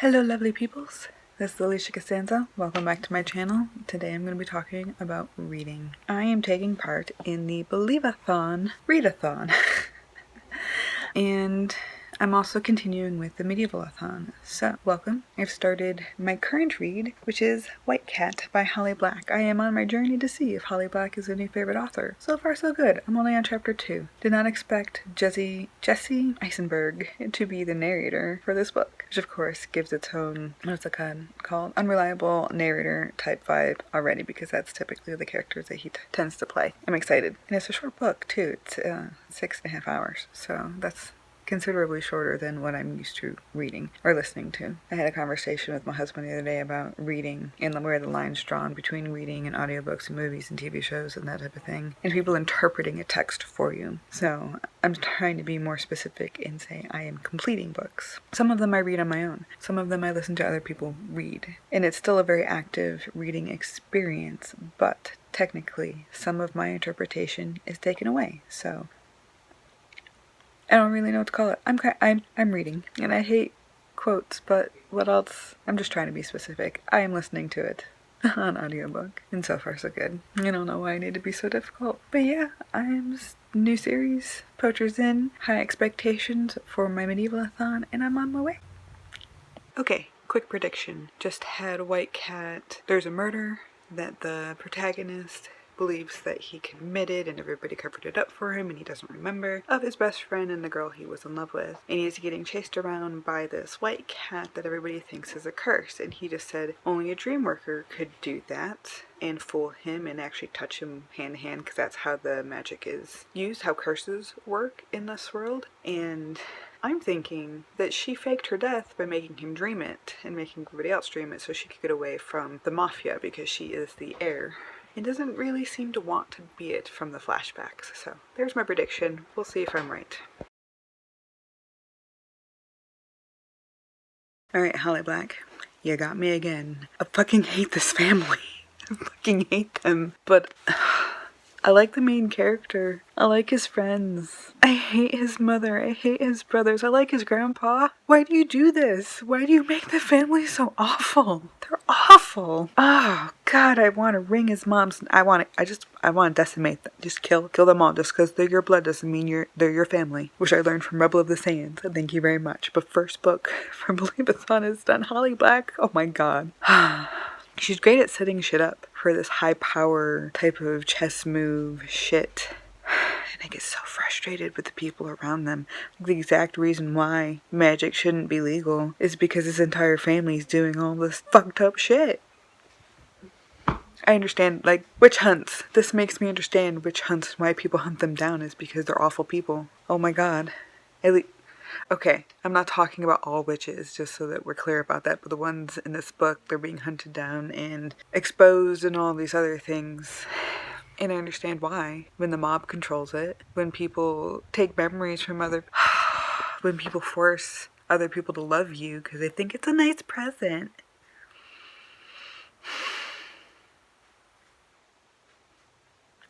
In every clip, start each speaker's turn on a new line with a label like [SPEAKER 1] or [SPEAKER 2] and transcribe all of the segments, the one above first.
[SPEAKER 1] Hello lovely peoples, this is Alisha Costanzo. Welcome back to my channel. Today I'm going to be talking about reading. I am taking part in the Believathon readathon. And I'm also continuing with the Medievalathon. So, welcome. I've started my current read, which is White Cat by Holly Black. I am on my journey to see if Holly Black is a new favorite author. So far so good. I'm only on chapter 2. Did not expect Jesse Eisenberg to be the narrator for this book, which of course gives its own, what's it called? Unreliable narrator type vibe already, because that's typically the characters that he tends to play. I'm excited. And it's a short book too. It's 6.5 hours. So that's considerably shorter than what I'm used to reading or listening to. I had a conversation with my husband the other day about reading and where the line's drawn between reading and audiobooks and movies and TV shows and that type of thing, and people interpreting a text for you. So I'm trying to be more specific and say I am completing books. Some of them I read on my own. Some of them I listen to other people read. And it's still a very active reading experience, but technically some of my interpretation is taken away. So I don't really know what to call it. I'm reading, and I hate quotes, but what else? I'm just trying to be specific. I am listening to it on audiobook, and so far so good. I don't know why I need to be so difficult, but yeah, new series, Poacher's Inn, high expectations for my Medievalathon, and I'm on my way. Okay, quick prediction. Just had White Cat. There's a murder that the protagonist believes that he committed and everybody covered it up for him and he doesn't remember, of his best friend and the girl he was in love with, and he's getting chased around by this white cat that everybody thinks is a curse, and he just said only a dream worker could do that and fool him and actually touch him hand to hand, because that's how the magic is used, how curses work in this world. And I'm thinking that she faked her death by making him dream it and making everybody else dream it so she could get away from the mafia, because she is the heir. It doesn't really seem to want to be it from the flashbacks, so there's my prediction. We'll see if I'm right. Alright, Holly Black, you got me again. I fucking hate this family. I fucking hate them, but I like the main character. I like his friends. I hate his mother. I hate his brothers. I like his grandpa. Why do you do this? Why do you make the family so awful? They're awful. Oh God, I want to wring his mom's. I want to decimate them. Just kill them all. Just because they're your blood doesn't mean they're your family. Which I learned from Rebel of the Sands. Thank you very much. But first book from Believathon is done. Holly Black. Oh my God. She's great at setting shit up for this high power type of chess move shit. And I get so frustrated with the people around them. The exact reason why magic shouldn't be legal is because his entire family's doing all this fucked up shit. I understand, like, witch hunts. This makes me understand witch hunts and why people hunt them down is because they're awful people. Oh my God. Okay, I'm not talking about all witches, just so that we're clear about that, but the ones in this book, they're being hunted down and exposed and all these other things. And I understand why. When the mob controls it, when people take memories from when people force other people to love you because they think it's a nice present.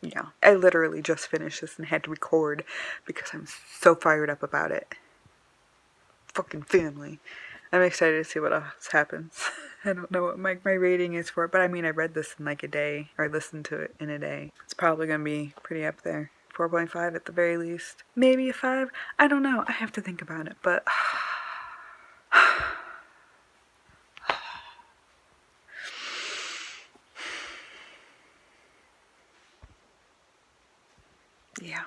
[SPEAKER 1] Yeah, I literally just finished this and had to record because I'm so fired up about it. Fucking family. I'm excited to see what else happens. I don't know what my rating is for it, but I mean, I read this in like a day, or I listened to it in a day. It's probably going to be pretty up there. 4.5 at the very least. Maybe a 5. I don't know. I have to think about it, but yeah.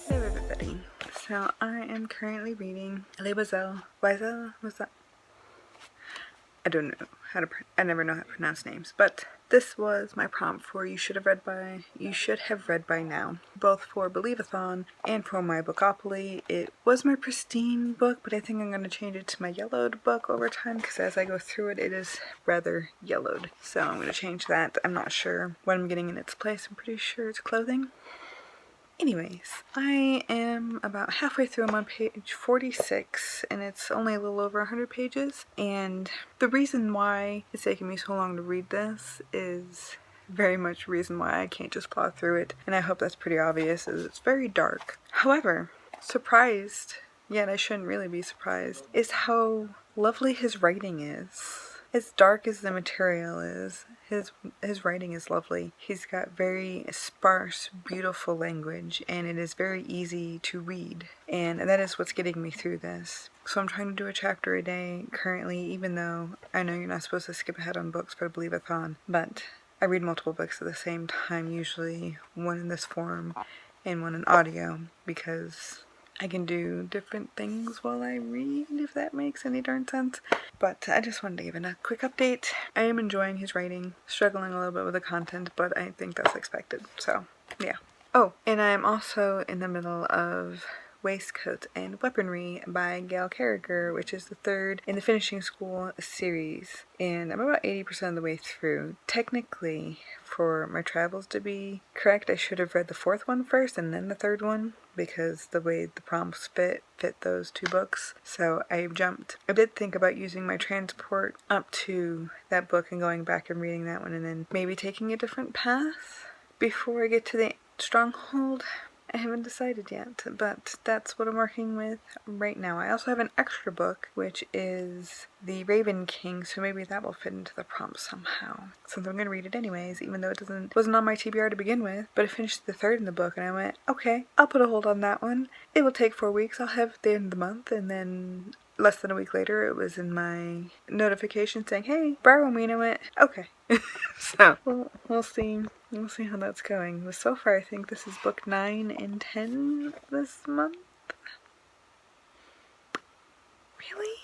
[SPEAKER 1] Hello everybody. So I am currently reading Wiesel. What's that? I don't know how to. I never know how to pronounce names, but this was my prompt for You Should Have Read By Now, both for Believathon and for my Bookopoly. It was my pristine book, but I think I'm going to change it to my yellowed book over time, because as I go through it, it is rather yellowed. So I'm going to change that. I'm not sure what I'm getting in its place. I'm pretty sure it's clothing. Anyways, I am about halfway through. I'm on page 46, and it's only a little over 100 pages. And the reason why it's taking me so long to read this is very much the reason why I can't just plow through it. And I hope that's pretty obvious, is it's very dark. However, surprised, yet I shouldn't really be surprised, is how lovely his writing is. As dark as the material is, his writing is lovely. He's got very sparse, beautiful language, and it is very easy to read. And that is what's getting me through this. So I'm trying to do a chapter a day currently, even though I know you're not supposed to skip ahead on books for Believathon, but I read multiple books at the same time, usually one in this form and one in audio, because I can do different things while I read, if that makes any darn sense. But I just wanted to give it a quick update. I am enjoying his writing, struggling a little bit with the content, but I think that's expected. So, yeah. Oh, and I'm also in the middle of Waistcoat and Weaponry by Gail Carriger, which is the third in the Finishing School series. And I'm about 80% of the way through. Technically, for my travels to be correct, I should have read the fourth one first and then the third one, because the way the prompts fit those two books. So I jumped. I did think about using my transport up to that book and going back and reading that one, and then maybe taking a different path before I get to the Stronghold. I haven't decided yet, but that's what I'm working with right now. I also have an extra book, which is The Raven King, so maybe that will fit into the prompt somehow. Since I'm going to read it anyways, even though it wasn't on my TBR to begin with. But I finished the third in the book, and I went, okay, I'll put a hold on that one. It will take 4 weeks. I'll have it at the end of the month, and then less than a week later, it was in my notification saying, hey, borrow me, and I went, okay. So, we'll see. We'll see how that's going. But so far, I think this is book 9 and 10 this month. Really?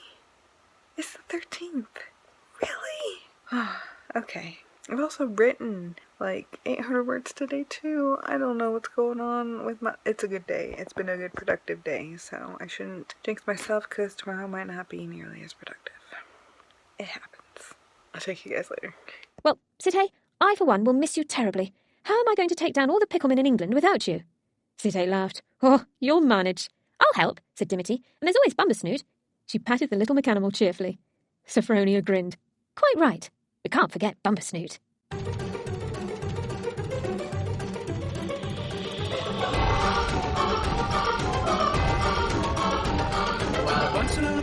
[SPEAKER 1] It's the 13th. Really? Okay. I've also written like 800 words today too. I don't know what's going on with my... It's a good day. It's been a good productive day, so I shouldn't jinx myself because tomorrow might not be nearly as productive. It happens. I'll take you guys later.
[SPEAKER 2] Well, Sitay, I for one will miss you terribly. How am I going to take down all the picklemen in England without you? Sitay laughed. Oh, you'll manage. I'll help, said Dimity, and there's always Bumbersnoot. She patted the little mechanimal cheerfully. Sophronia grinned. Quite right. We can't forget Bumbersnoot.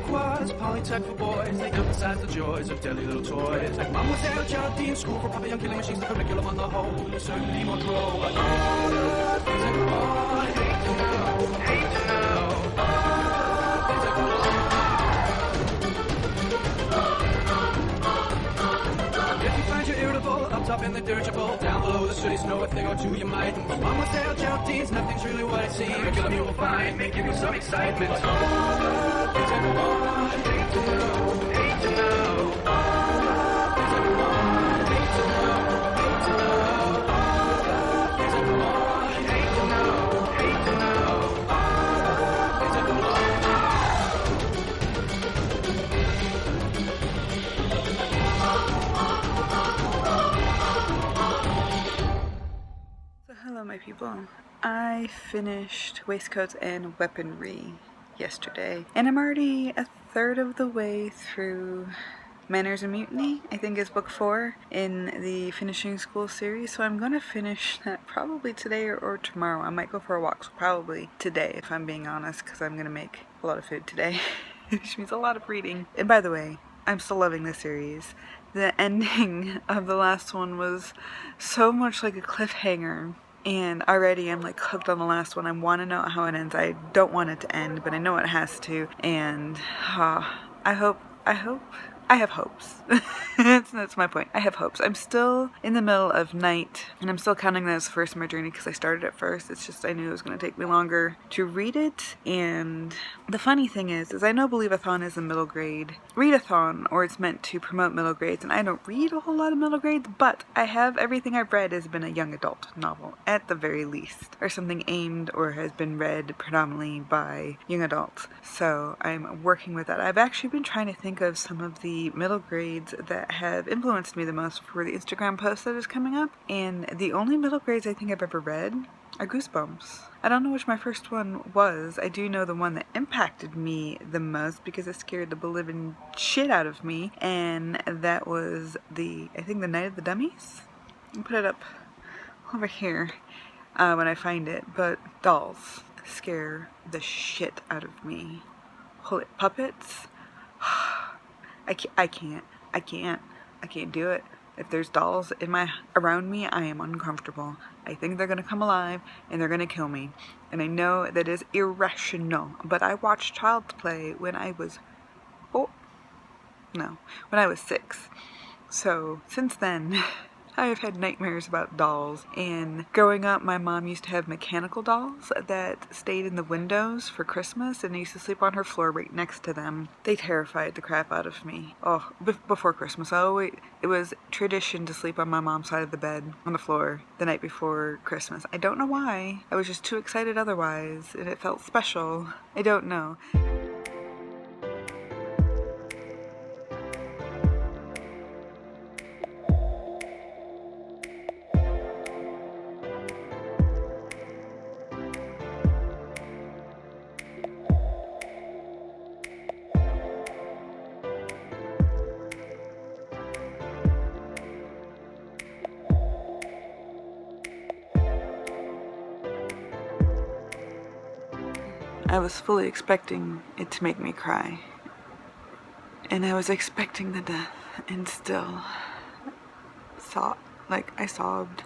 [SPEAKER 3] Quads, polytech for boys, they emphasize the joys of daily little toys. Like Mademoiselle Jardine, school for Papa Young killing machines, the curriculum on the whole is certainly more droll. But all the things I go on, hate to know, hate to know. All the things I go on. If you find you're irritable, up top in the dirigible, down below the city snow, a thing or two you might. But Mademoiselle Jardine's nothing's really what it seems. Curriculum you will find may give you some excitement. But all the things I go on, hate to know, hate to know. All the things I go on, hate to know, hate to know. All the things I go on, hate to know, hate to know. All the things I go on.
[SPEAKER 1] So hello my people. I finished Waistcoats and Weaponry yesterday, and I'm already a third of the way through Manners and Mutiny, I think is book 4 in the Finishing School series, so I'm gonna finish that probably today or tomorrow. I might go for a walk, so probably today if I'm being honest, because I'm gonna make a lot of food today, which means a lot of reading. And by the way, I'm still loving this series. The ending of the last one was so much like a cliffhanger. And already I'm like hooked on the last one. I want to know how it ends. I don't want it to end, but I know it has to. And I have hopes. That's my point. I have hopes. I'm still in the middle of night, and I'm still counting that as first in my journey because I started it first. It's just I knew it was going to take me longer to read it. And the funny thing is I know Believathon is a middle grade readathon, or it's meant to promote middle grades, and I don't read a whole lot of middle grades, but I have everything I've read has been a young adult novel, at the very least, or something aimed or has been read predominantly by young adults. So I'm working with that. I've actually been trying to think of some of the middle grades that have influenced me the most for the Instagram post that is coming up, and the only middle grades I think I've ever read are Goosebumps. I don't know which my first one was. I do know the one that impacted me the most because it scared the living shit out of me, and that was I think the Night of the Dummies. I'll put it up over here when I find it, but dolls scare the shit out of me. Holy puppets. I can't do it. If there's dolls around me, I am uncomfortable. I think they're gonna come alive and they're gonna kill me. And I know that is irrational, but I watched Child's Play when I was 6. So since then, I have had nightmares about dolls, and growing up my mom used to have mechanical dolls that stayed in the windows for Christmas, and I used to sleep on her floor right next to them. They terrified the crap out of me. Before Christmas, it was tradition to sleep on my mom's side of the bed on the floor the night before Christmas. I don't know why. I was just too excited otherwise, and it felt special. I don't know. I was fully expecting it to make me cry. And I was expecting the death, and still I sobbed.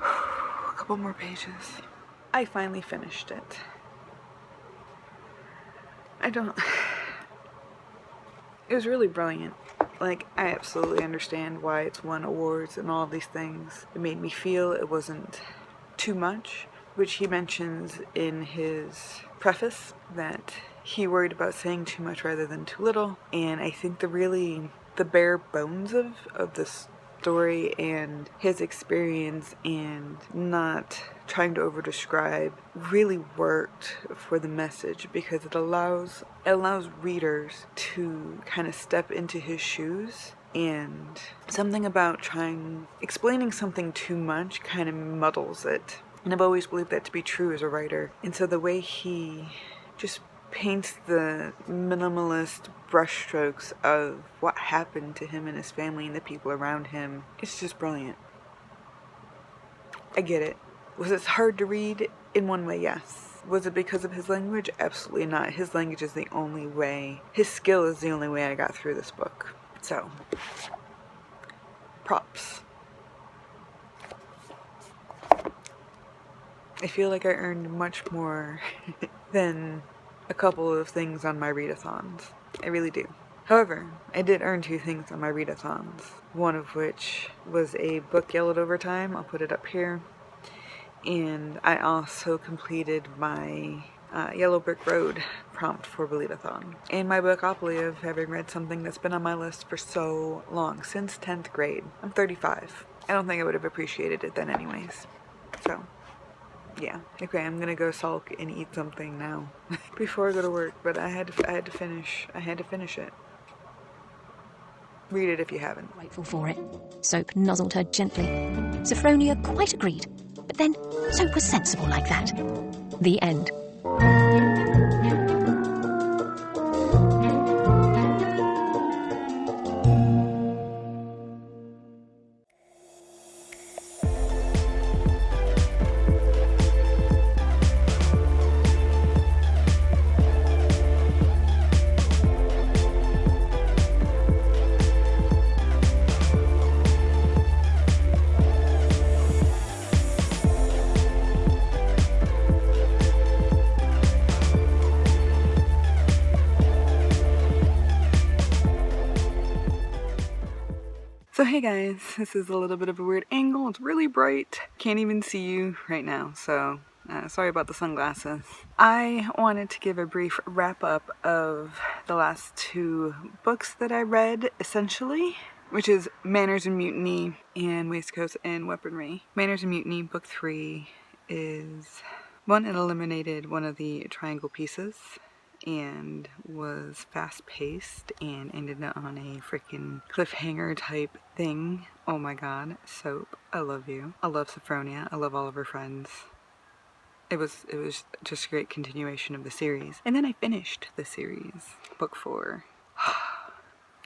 [SPEAKER 1] A couple more pages. I finally finished it. It was really brilliant. I absolutely understand why it's won awards and all these things. It made me feel it wasn't too much, which he mentions in his preface, that he worried about saying too much rather than too little. And I think the bare bones of the story and his experience and not trying to over-describe really worked for the message, because it allows readers to kind of step into his shoes. And something about explaining something too much kind of muddles it. And I've always believed that to be true as a writer. And so the way he just paints the minimalist brushstrokes of what happened to him and his family and the people around him, it's just brilliant. I get it. Was it hard to read? In one way, yes. Was it because of his language? Absolutely not. His language is the only way. His skill is the only way I got through this book. So, props. I feel like I earned much more than a couple of things on my readathons. I really do. However, I did earn 2 things on my readathons, one of which was a book yellowed over time. I'll put it up here. And I also completed my Yellow Brick Road prompt for Believathon. And my bookopoly of having read something that's been on my list for so long, since 10th grade. I'm 35. I don't think I would have appreciated it then anyways. So, yeah. Okay, I'm gonna go sulk and eat something now before I go to work, but I had to finish it. Read it if you haven't.
[SPEAKER 2] Grateful for it. Soap nuzzled her gently. Sophronia quite agreed, but then Soap was sensible like that. The end.
[SPEAKER 1] hey guys, this is a little bit of a weird angle. It's really bright. Can't even see you right now, so sorry about the sunglasses. I wanted to give a brief wrap up of the last 2 books that I read, essentially, which is Manners and Mutiny and Waistcoats and Weaponry. Manners and Mutiny, book 3, is one, it eliminated one of the triangle pieces and was fast-paced and ended on a freaking cliffhanger type thing. Oh my god, Soap, I love you. I love Sophronia, I love all of her friends. It was just a great continuation of the series. And then I finished the series, book 4.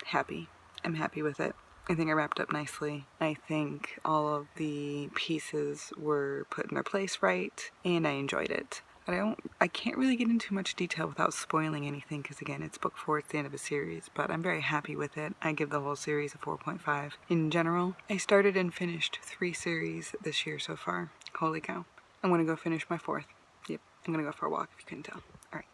[SPEAKER 1] Happy. I'm happy with it. I think I wrapped up nicely. I think all of the pieces were put in their place right, and I enjoyed it. I can't really get into much detail without spoiling anything, because again, it's book 4, it's the end of a series, but I'm very happy with it. I give the whole series a 4.5. In general, I started and finished 3 series this year so far. Holy cow. I'm gonna go finish my 4th. Yep, I'm gonna go for a walk if you couldn't tell. Alright.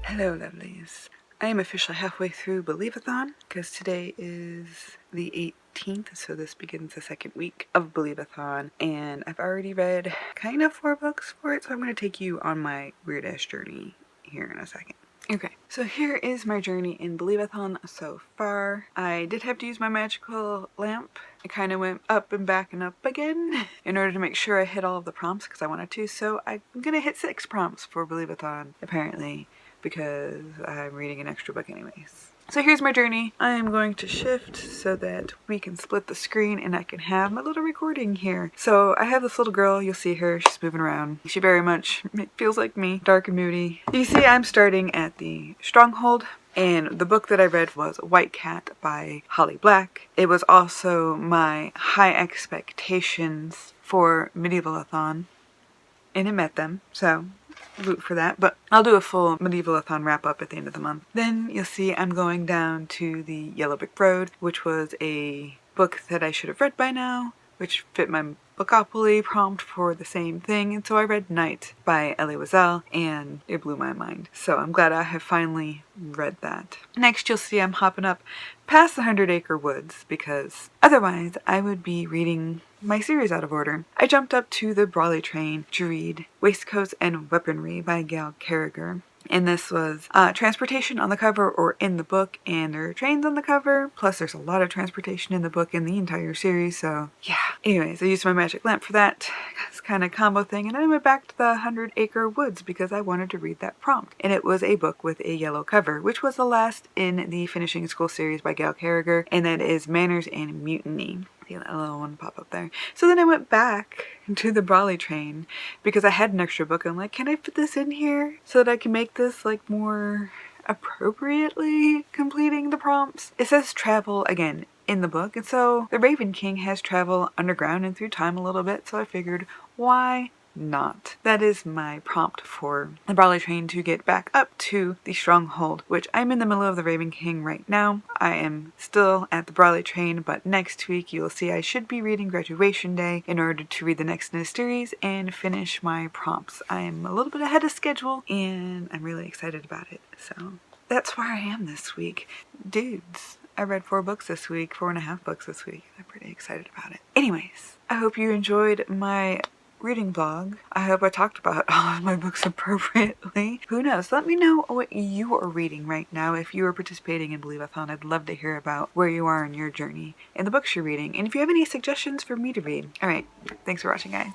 [SPEAKER 1] Hello lovelies. I am officially halfway through Believathon because today is the 18th, so this begins the 2nd week of Believathon, and I've already read kind of 4 books for it, so I'm going to take you on my weird ass journey here in a second. Okay, so here is my journey in Believathon so far. I did have to use my magical lamp. I kind of went up and back and up again in order to make sure I hit all of the prompts because I wanted to, so I'm going to hit 6 prompts for Believathon, apparently, because I'm reading an extra book anyways. So here's my journey. I am going to shift so that we can split the screen and I can have my little recording here. So I have this little girl, you'll see her, she's moving around. She very much feels like me, dark and moody. You see I'm starting at the Stronghold, and the book that I read was White Cat by Holly Black. It was also my high expectations for Medievalathon, and it met them, so root for that, but I'll do a full Medievalathon wrap up at the end of the month. Then you'll see I'm going down to the Yellow Brick Road, which was a book that I should have read by now, which fit my Bookopoly prompt for the same thing, and so I read Night by Elie Wiesel, and it blew my mind. So I'm glad I have finally read that. Next you'll see I'm hopping up past the 100 Acre Woods, because otherwise I would be reading my series out of order. I jumped up to the Brawley train to read Waistcoats and Weaponry by Gail Carriger. And this was transportation on the cover or in the book, and there are trains on the cover, plus there's a lot of transportation in the book in the entire series, so yeah. Anyways, I used my magic lamp for that. It's kind of combo thing, and then I went back to the 100 Acre Woods because I wanted to read that prompt. And it was a book with a yellow cover, which was the last in the Finishing School series by Gail Carriger, and that is Manners and Mutiny. See that little one pop up there. So then I went back to the Brawley train because I had an extra book. I'm like, can I put this in here so that I can make this like more appropriately completing the prompts? It says travel again in the book, and so the Raven King has travel underground and through time a little bit, so I figured why not. That is my prompt for the Brawley train to get back up to the Stronghold, which I'm in the middle of the Raven King right now. I am still at the Brawley train, but next week you'll see I should be reading Graduation Day in order to read the next in the series and finish my prompts. I am a little bit ahead of schedule and I'm really excited about it. So that's where I am this week. Dudes, I read 4 books this week, 4.5 books this week. I'm pretty excited about it. Anyways, I hope you enjoyed my reading vlog. I hope I talked about all of my books appropriately. Who knows? Let me know what you are reading right now. If you are participating in Believathon, I'd love to hear about where you are in your journey and the books you're reading, and if you have any suggestions for me to read. Alright, thanks for watching, guys.